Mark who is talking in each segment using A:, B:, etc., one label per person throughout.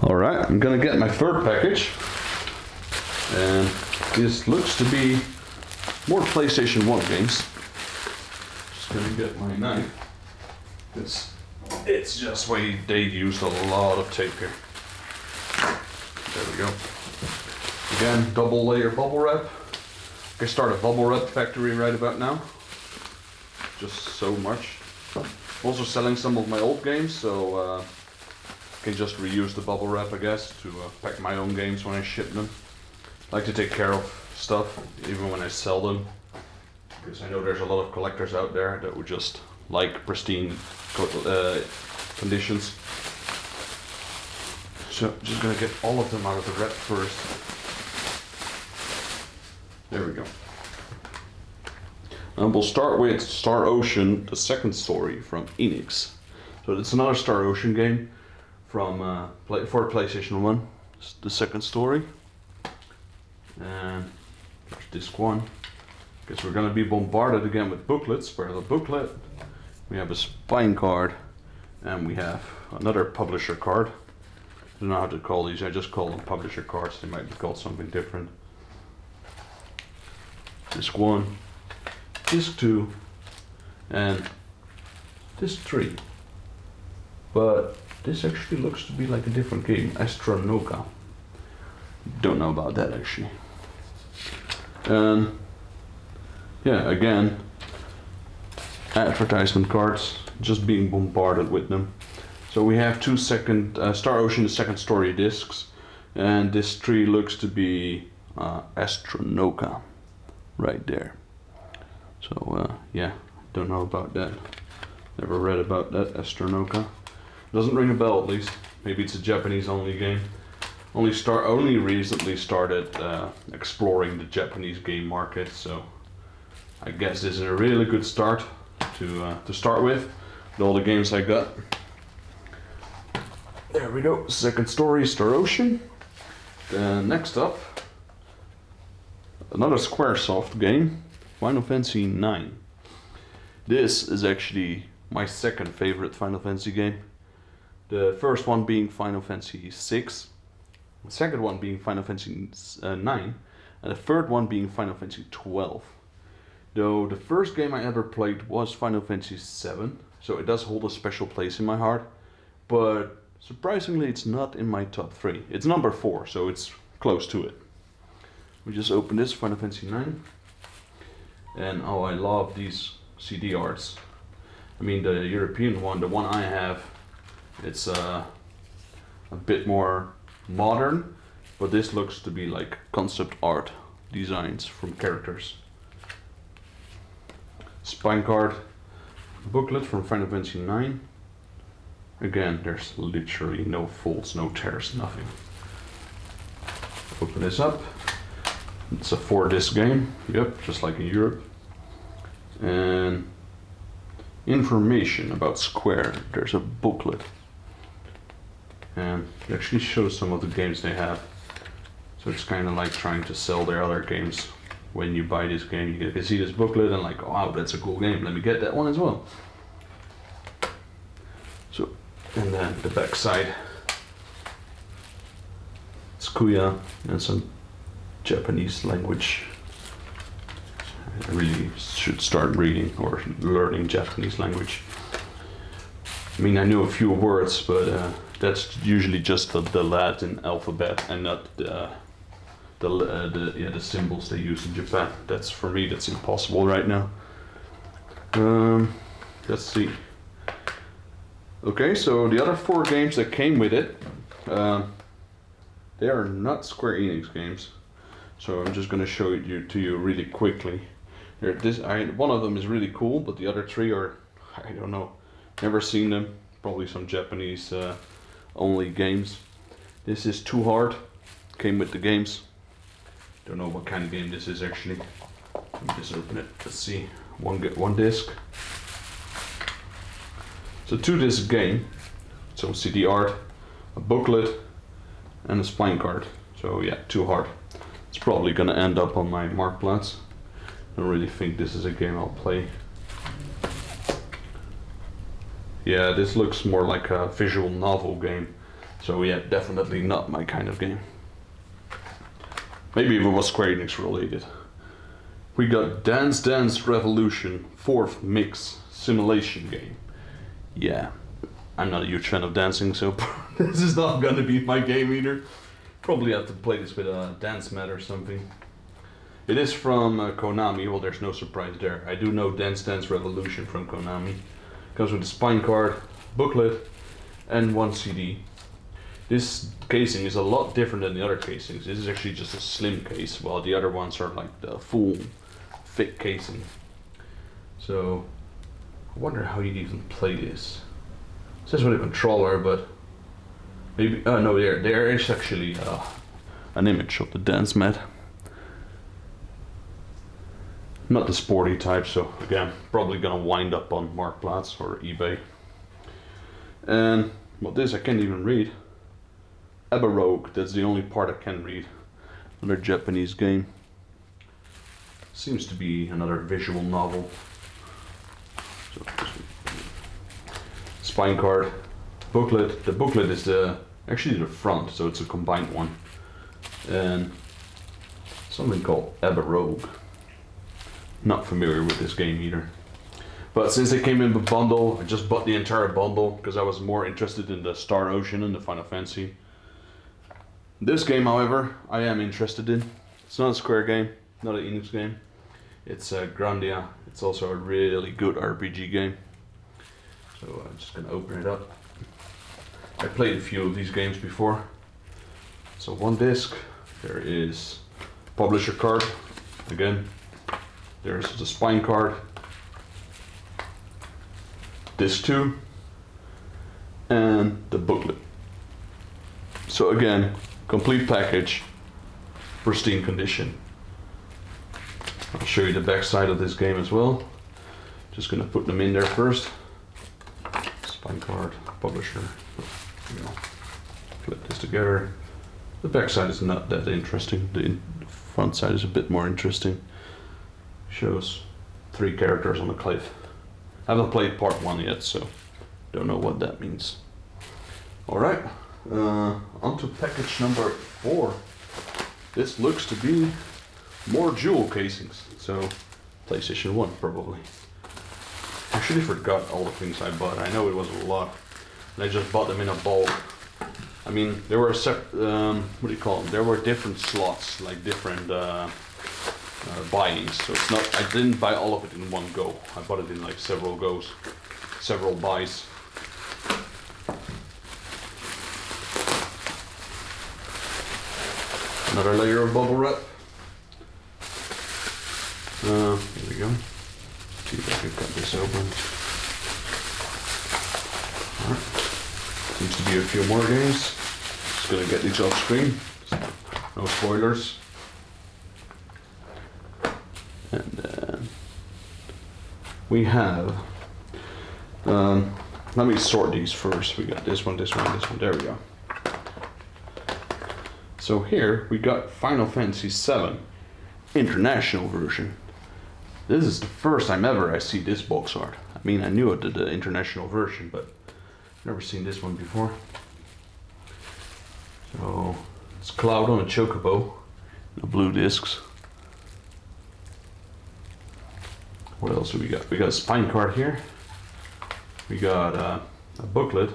A: Alright, I'm gonna get my third package. And this looks to be more PlayStation 1 games. Just gonna get my knife. It's just way they used a lot of tape here. There we go. Again, double layer bubble wrap. I start a bubble wrap factory right about now. Just so much. Also selling some of my old games, so I can just reuse the bubble wrap, I guess, to pack my own games when I ship them. I like to take care of stuff, even when I sell them, because I know there's a lot of collectors out there that would just like pristine conditions. So just gonna get all of them out of the wrap first. There we go. And we'll start with Star Ocean, the second story from Enix. So it's another Star Ocean game from for PlayStation 1. It's the second story. And there's disc 1. Guess we're gonna be bombarded again with booklets. Where's the booklet? We have a spine card, and we have another publisher card. I don't know how to call these. I just call them publisher cards. They might be called something different. Disc 1. Disc 2 and Disc 3, but this actually looks to be like a different game, Astronoka. Don't know about that actually. And yeah, again, advertisement cards, just being bombarded with them. So we have two Star Ocean, the second story discs, and Disc 3 looks to be Astronoka right there. So yeah, don't know about that. Never read about that, Astronoka. Doesn't ring a bell at least. Maybe it's a Japanese only game. Only recently started exploring the Japanese game market, so I guess this is a really good start to start with all the games I got. There we go, second story, Star Ocean. Then next up, another Squaresoft game. Final Fantasy IX. This is actually my second favorite Final Fantasy game. The first one being Final Fantasy VI, the second one being Final Fantasy IX, and the third one being Final Fantasy XII. Though the first game I ever played was Final Fantasy VII, so it does hold a special place in my heart, but surprisingly it's not in my top 3. It's number 4, so it's close to it. We just open this, Final Fantasy IX. And oh, I love these CD arts. I mean, the European one, the one I have, it's a bit more modern, but this looks to be like concept art designs from characters. Spine card, booklet from Final Fantasy IX. Again, there's literally no folds, no tears, nothing. Open this up. It's a 4-disc game, yep, just like in Europe. And information about Square, there's a booklet. And it actually shows some of the games they have. So it's kind of like trying to sell their other games. When you buy this game, you can see this booklet and like, oh, wow, that's a cool game, let me get that one as well. So, and then the back side. It's Kuya and some Japanese language. I really should start reading or learning Japanese language. I mean, I know a few words, but that's usually just the Latin alphabet and not the symbols they use in Japan. That's, for me, that's impossible right now. Let's see. Okay, so the other 4 games that came with it, they are not Square Enix games. So I'm just going to show it to you really quickly. One of them is really cool, but the other 3 are, I don't know, never seen them. Probably some Japanese only games. This is Too Hard, came with the games. Don't know what kind of game this is actually. Let me just open it. Let's see. One disc. It's a 2-disc game. Some CD art, a booklet, and a spine card. So yeah, Too Hard. It's probably gonna end up on my Marktplatz. I don't really think this is a game I'll play. Yeah, this looks more like a visual novel game. So yeah, definitely not my kind of game. Maybe if it was Square Enix related. We got Dance Dance Revolution 4th Mix Simulation Game. Yeah, I'm not a huge fan of dancing, so this is not gonna be my game either. Probably have to play this with a dance mat or something. It is from Konami, well there's no surprise there. I do know Dance Dance Revolution from Konami. Comes with a spine card, booklet, and 1 CD. This casing is a lot different than the other casings. This is actually just a slim case, while the other ones are like the full, thick casing. So, I wonder how you'd even play this. It says with a controller, but maybe, no, there is actually an image of the dance mat. Not the sporty type, so again, probably gonna wind up on Marktplaats or eBay. And, well, this I can't even read. Abrupt, that's the only part I can read. Another Japanese game. Seems to be another visual novel. So, spine card, booklet. The booklet is actually the front, so it's a combined one. And something called Abrupt. Not familiar with this game either. But since they came in the bundle, I just bought the entire bundle because I was more interested in the Star Ocean and the Final Fantasy. This game, however, I am interested in. It's not a Square game, not an Enix game. It's Grandia. It's also a really good RPG game. So I'm just gonna open it up. I played a few of these games before. So 1 disc, there is publisher card, again. There's the spine card. Disc 2. And the booklet. So again, complete package, pristine condition. I'll show you the back side of this game as well. Just gonna put them in there first. Spine card, publisher. You know, flip this together. The back side is not that interesting. The front side is a bit more interesting. Shows 3 characters on a cliff. I haven't played part 1 yet, so don't know what that means. All right. On to package number 4. This looks to be more jewel casings, so PlayStation 1 probably. I actually forgot all the things I bought. I know it was a lot, and I just bought them in a bulk. I mean, there were what do you call them? There were different slots, like different buyings. So it's not. I didn't buy all of it in one go. I bought it in like several goes, several buys. Another layer of bubble wrap. Here we go. See if I can cut this open. Alright. Seems to be a few more games. Just gonna get these off screen. No spoilers. And then we have. Let me sort these first. We got this one, this one, this one. There we go. So here we got Final Fantasy VII International version. This is the first time ever I see this box art. I mean, I knew it did the international version, but I've never seen this one before. So it's Cloud on a Chocobo, the blue discs. What else do we got? We got a spine card here. We got a booklet.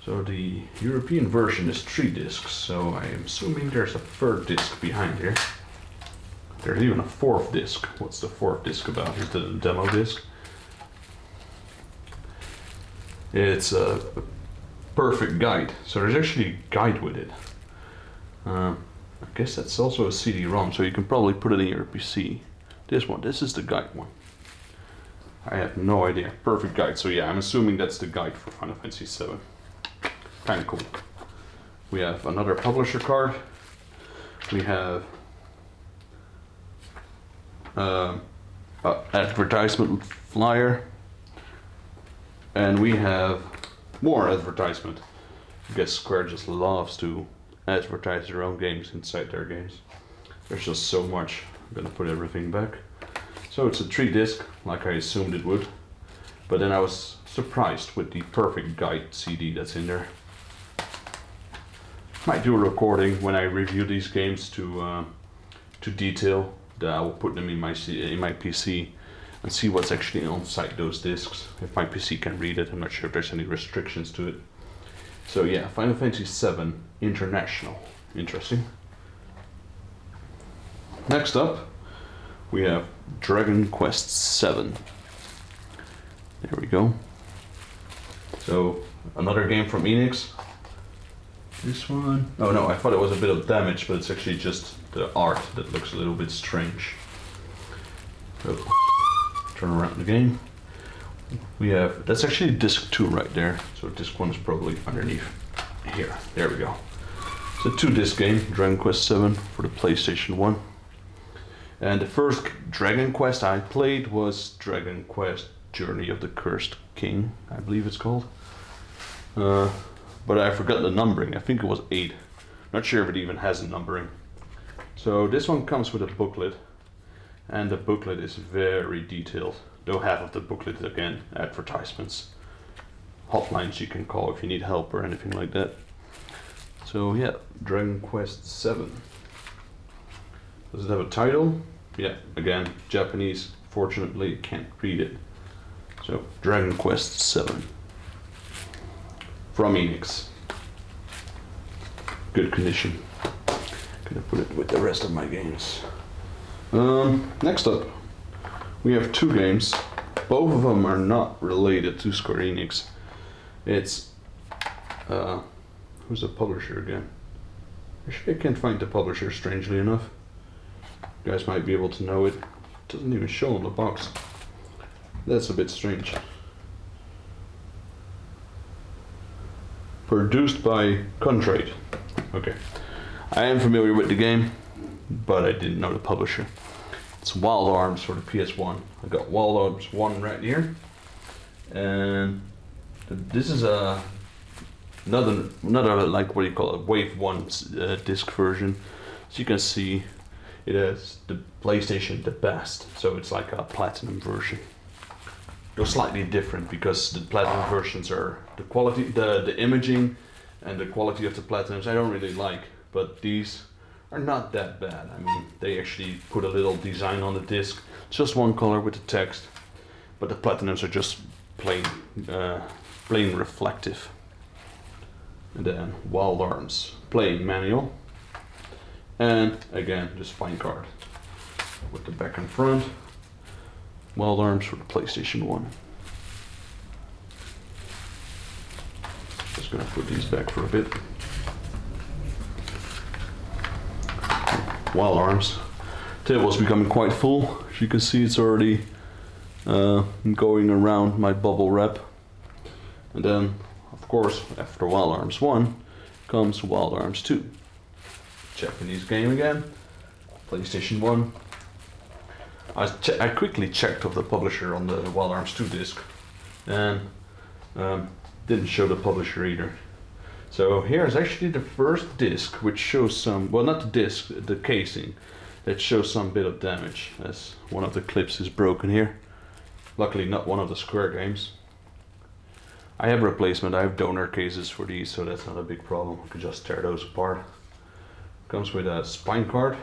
A: So the European version is 3 discs, so I am assuming there's a 3rd disc behind here. There's even a 4th disc. What's the 4th disc about? Is it a demo disc? It's a perfect guide. So there's actually a guide with it. I guess that's also a CD-ROM, so you can probably put it in your PC. This is the guide one. I have no idea. Perfect guide. So yeah, I'm assuming that's the guide for Final Fantasy VII. Kind of cool. We have another publisher card. We have advertisement flyer, and we have more advertisement. I guess Square just loves to advertise their own games inside their games. There's just so much. I'm gonna put everything back. So it's a 3 disc, like I assumed it would, but then I was surprised with the perfect guide CD that's in there. Might do a recording when I review these games to detail. I will put them in my PC and see what's actually inside those discs. If my PC can read it, I'm not sure if there's any restrictions to it. So yeah, Final Fantasy VII International. Interesting. Next up, we have Dragon Quest VII. There we go. So another game from Enix. This one, oh no, I thought it was a bit of damage, but it's actually just the art that looks a little bit strange. So, turn around the game. We have, that's actually disc 2 right there, so disc 1 is probably underneath here. There we go. It's a 2-disc game, Dragon Quest VII for the PlayStation 1. And the first Dragon Quest I played was Dragon Quest Journey of the Cursed King, I believe it's called. But I forgot the numbering, I think it was 8. Not sure if it even has a numbering. So this one comes with a booklet, and the booklet is very detailed. Though half of the booklet, again, advertisements. Hotlines you can call if you need help or anything like that. So yeah, Dragon Quest VII. Does it have a title? Yeah, again, Japanese. Fortunately, can't read it. So, Dragon Quest VII. From Enix. Good condition. Gonna put it with the rest of my games. Next up, we have 2 games. Both of them are not related to Square Enix. It's who's the publisher again? Actually, I can't find the publisher, strangely enough. You guys might be able to know it. It doesn't even show on the box. That's a bit strange. Produced by Contrade. Okay. I am familiar with the game, but I didn't know the publisher. It's Wild Arms for the PS1. I got Wild Arms 1 right here. And this is another like, what do you call it, Wave 1 disc version. As you can see, it has the PlayStation the best, so it's like a platinum version. They're slightly different because the platinum versions are the quality, the imaging and the quality of the platinums I don't really like, but these are not that bad. I mean, they actually put a little design on the disc. It's just one color with the text, but the platinums are just plain reflective. And then Wild Arms playing manual, and again the spine card with the back and front. Wild Arms for the PlayStation 1. Just gonna put these back for a bit. Wild Arms. Table's becoming quite full. As you can see, it's already going around my bubble wrap. And then, of course, after Wild Arms 1 comes Wild Arms 2. Japanese game again. PlayStation 1. I quickly checked of the publisher on the Wild Arms 2 disc, and didn't show the publisher either. So here is actually the first disc which shows some, well, not the disc, the casing, that shows some bit of damage, as one of the clips is broken here. Luckily not one of the Square games. I have replacement, I have donor cases for these, so that's not a big problem. I can just tear those apart. Comes with a spine card.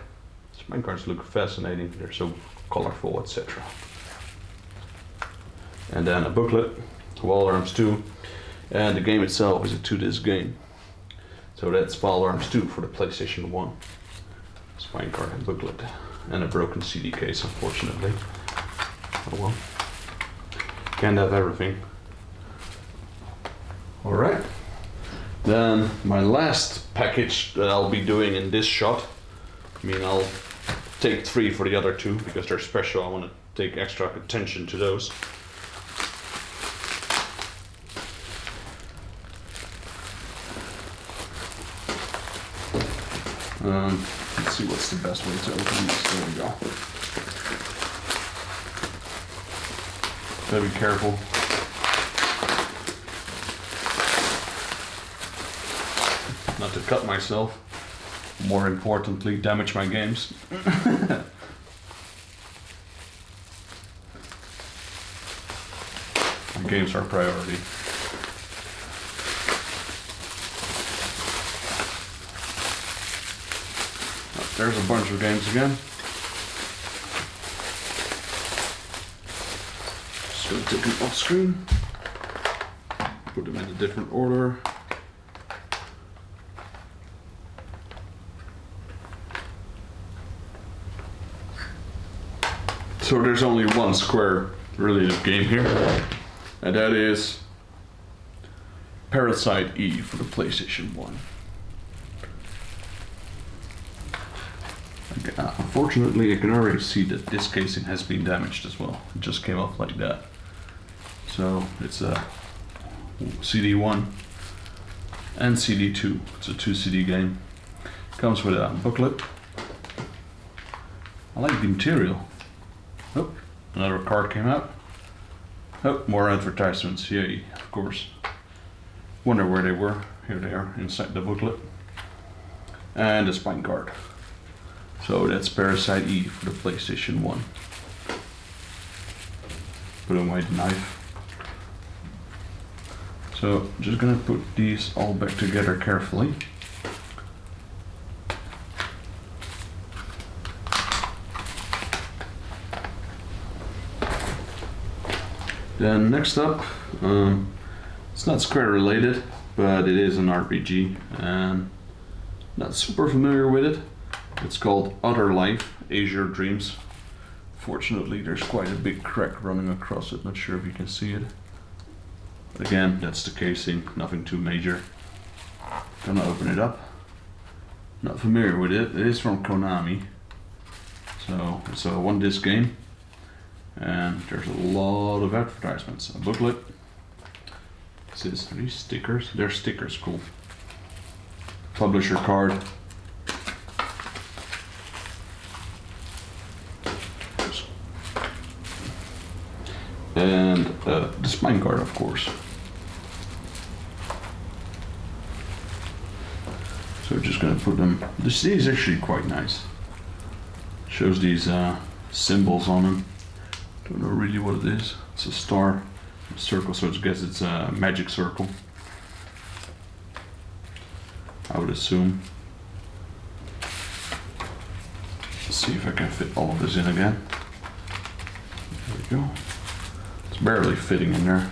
A: Spine cards look fascinating, they're so colorful, etc. And then a booklet, Wild Arms 2, and the game itself is a 2-disc game. So that's Wild Arms 2 for the PlayStation 1. Spine card and booklet, and a broken CD case, unfortunately. Oh well, can't have everything. Alright, then my last package that I'll be doing in this shot, I mean, I'll take 3 for the other 2 because they're special. I want to take extra attention to those. Let's see what's the best way to open this. There we go. Gotta be careful. Not to cut myself. More importantly, damage my games. The games are a priority. there's a bunch of games again. Just gonna take them off screen. Put them in a different order. So there's only one Square related game here, and that is Parasite E for the PlayStation 1. Unfortunately, I can already see that this casing has been damaged as well. It just came off like that. So it's a CD1 and CD2. It's a 2 CD game. Comes with a booklet. I like the material. Oh, another card came out. Oh, more advertisements. Yay, of course. Wonder where they were. Here they are inside the booklet. And a spine card. So that's Parasite E for the PlayStation 1. Put away the knife. So just gonna put these all back together carefully. Then next up, it's not Square related, but it is an RPG, and not super familiar with it. It's called Other Life, Azure Dreams. Fortunately, there's quite a big crack running across it, not sure if you can see it. But again, that's the casing, nothing too major. Gonna open it up. Not familiar with it, it is from Konami. So it's a 1-disc game. And there's a lot of advertisements. A booklet. Are these stickers? They're stickers, cool. Publisher card. And the spine card, of course. So we're just gonna put them. The CD is actually quite nice. Shows these symbols on them. Don't know really what it is. It's a star, a circle, so I guess it's a magic circle. I would assume. Let's see if I can fit all of this in again. There we go. It's barely fitting in there.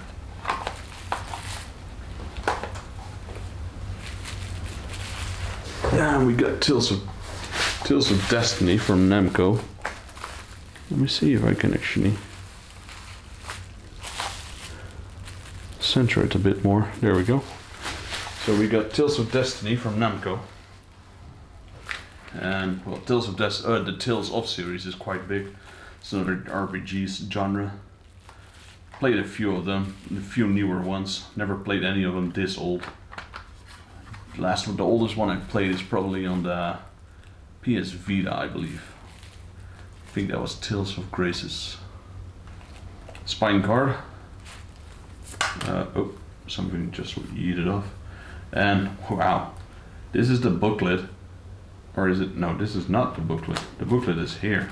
A: Yeah, we got Tales of Destiny from Namco. Let me see if I can actually center it a bit more. There we go. So we got Tales of Destiny from Namco. And well, the Tales of series is quite big. It's another RPG genre. Played a few of them, a few newer ones. Never played any of them this old. The oldest one I played is probably on the PS Vita, I believe. I think that was Tales of Grace's spine card. Oh, something just yeeted off. And wow, this is the booklet. Or is it? No, this is not the booklet. The booklet is here.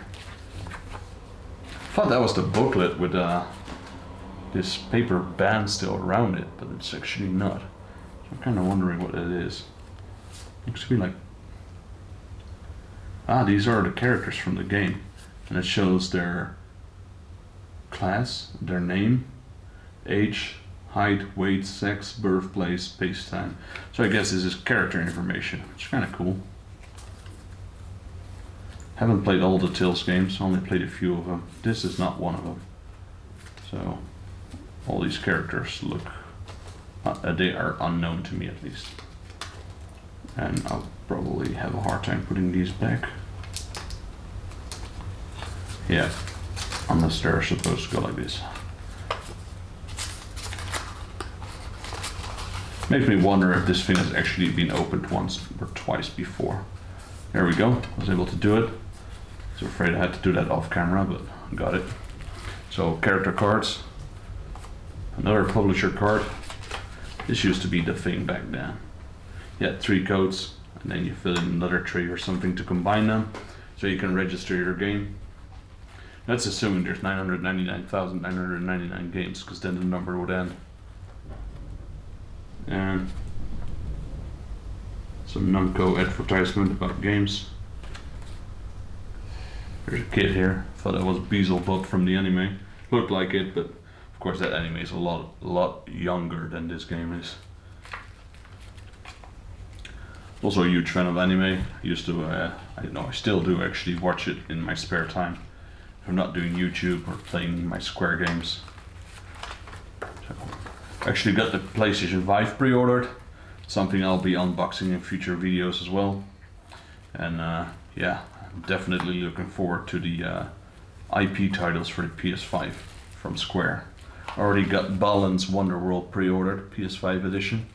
A: I thought that was the booklet with this paper band still around it, but it's actually not. So I'm kind of wondering what it is. Looks to be like... these are the characters from the game. And it shows their class, their name, age, height, weight, sex, birthplace, space time. So I guess this is character information, which is kind of cool. Haven't played all the Tales games, only played a few of them. This is not one of them. So all these characters look, they are unknown to me at least. And I'll probably have a hard time putting these back. Yeah, unless they're supposed to go like this. Makes me wonder if this thing has actually been opened once or twice before. There we go, I was able to do it. I was afraid I had to do that off camera, but I got it. So character cards, another publisher card. This used to be the thing back then. You had 3 codes, and then you fill in another 3 or something to combine them, so you can register your game. That's assuming there's 999,999 games, because then the number would end. And some Namco advertisement about games. There's a kid here. Thought that was Beelzebub from the anime. Looked like it, but of course that anime is a lot younger than this game is. Also a huge fan of anime. Used to, I don't know, I still do actually watch it in my spare time. If I'm not doing YouTube or playing my Square games. So, actually got the PlayStation 5 pre-ordered. Something I'll be unboxing in future videos as well. And yeah, I'm definitely looking forward to the IP titles for the PS5 from Square. Already got Balan's Wonderworld pre-ordered, PS5 edition.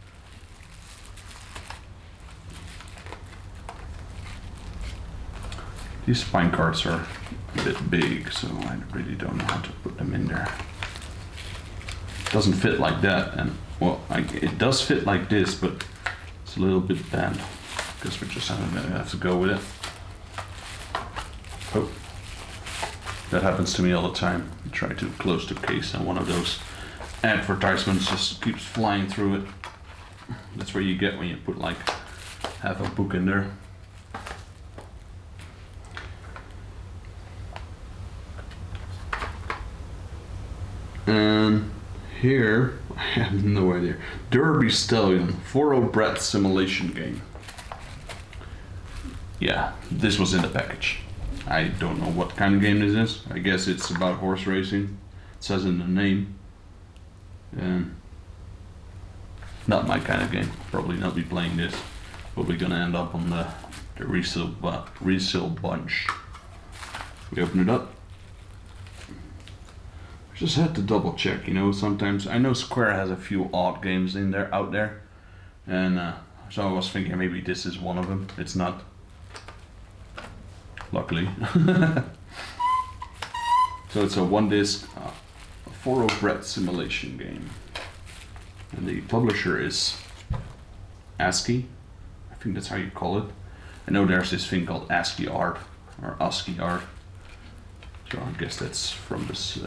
A: These spine cards are a bit big, so I really don't know how to put them in there. It doesn't fit like that, and well, it does fit like this, but it's a little bit bent. Guess we're just gonna have to go with it. Oh, that happens to me all the time. I try to close the case, and one of those advertisements just keeps flying through it. That's what you get when you put like half a book in there. And here, I have no idea. Derby Stallion, 4-0 Brat simulation game. Yeah, this was in the package. I don't know what kind of game this is. I guess it's about horse racing. It says in the name. And not my kind of game. Probably not be playing this. Probably gonna end up on the resale bunch. We open it up. Just had to double check, you know, sometimes I know Square has a few odd games in there, out there, and so I was thinking maybe this is one of them. It's not, luckily. So it's a one disc 4-0 Brat simulation game, and the publisher is ASCII. I think that's how you call it. I know there's this thing called ASCII art or ASCII art. So I guess that's from this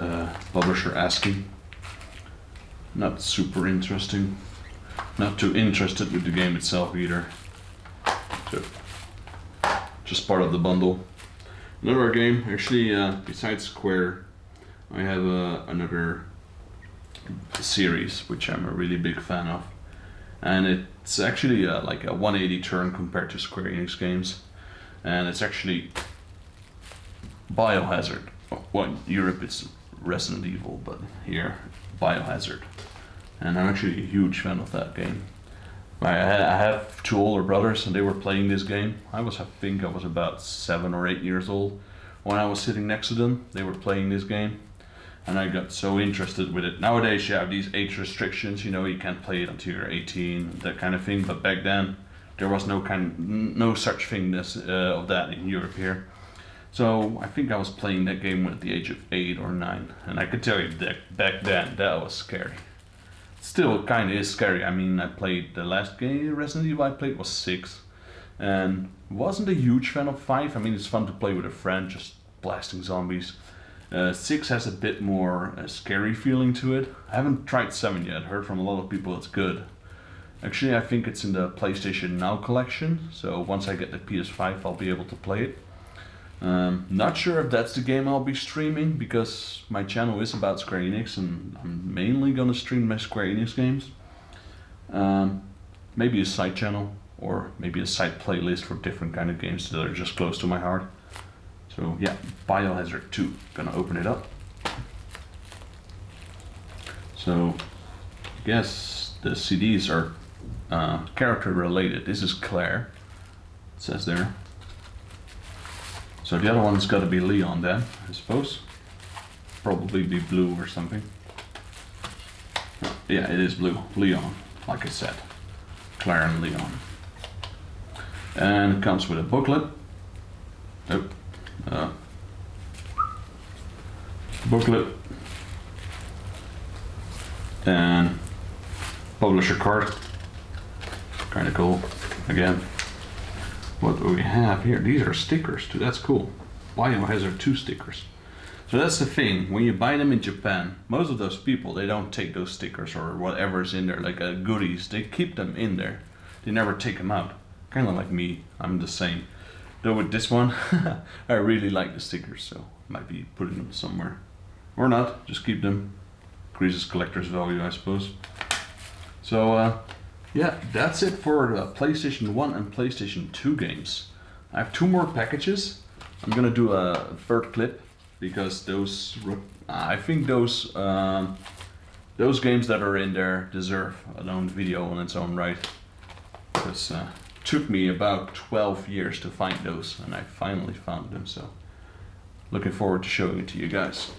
A: publisher ASCII. Not super interesting. Not too interested with the game itself either. So, just part of the bundle. Another game, actually, besides Square, I have another series which I'm a really big fan of. And it's actually like a 180 turn compared to Square Enix games. And it's actually Biohazard. Well, in Europe it's Resident Evil, but here, Biohazard. And I'm actually a huge fan of that game. I have two older brothers and they were playing this game. I think I was about 7 or 8 years old when I was sitting next to them. They were playing this game and I got so interested with it. Nowadays you have these age restrictions, you know, you can't play it until you're 18, that kind of thing. But back then there was no such thing as, of that in Europe here. So I think I was playing that game at the age of 8 or 9, and I could tell you that back then that was scary. Still kind of is scary. I mean, I played the last game, Resident Evil I played was 6, and wasn't a huge fan of 5. I mean, it's fun to play with a friend, just blasting zombies. 6 has a bit more scary feeling to it. I haven't tried 7 yet. Heard from a lot of people it's good. Actually, I think it's in the PlayStation Now collection, so once I get the PS5 I'll be able to play it. Not sure if that's the game I'll be streaming, because my channel is about Square Enix and I'm mainly gonna stream my Square Enix games. Maybe a side channel or maybe a side playlist for different kind of games that are just close to my heart. So yeah, Biohazard 2, gonna open it up. So I guess the CDs are character related. This is Claire, it says there. So the other one's got to be Leon then, I suppose. Probably be blue or something. Yeah, it is blue. Leon, like I said. Claire and Leon. And it comes with a booklet. Oh. Booklet. And publisher card. Kind of cool. Again. What do we have here? These are stickers too, that's cool. Biohazard 2 stickers. So that's the thing, when you buy them in Japan, most of those people, they don't take those stickers or whatever's in there, like goodies, they keep them in there. They never take them out. Kind of like me, I'm the same. Though with this one, I really like the stickers, so might be putting them somewhere. Or not, just keep them. Increases collector's value, I suppose. So yeah, that's it for the PlayStation 1 and PlayStation 2 games. I have 2 more packages. I'm gonna do a third clip because I think those games that are in there deserve a own video on its own right. Because it took me about 12 years to find those, and I finally found them. So looking forward to showing it to you guys.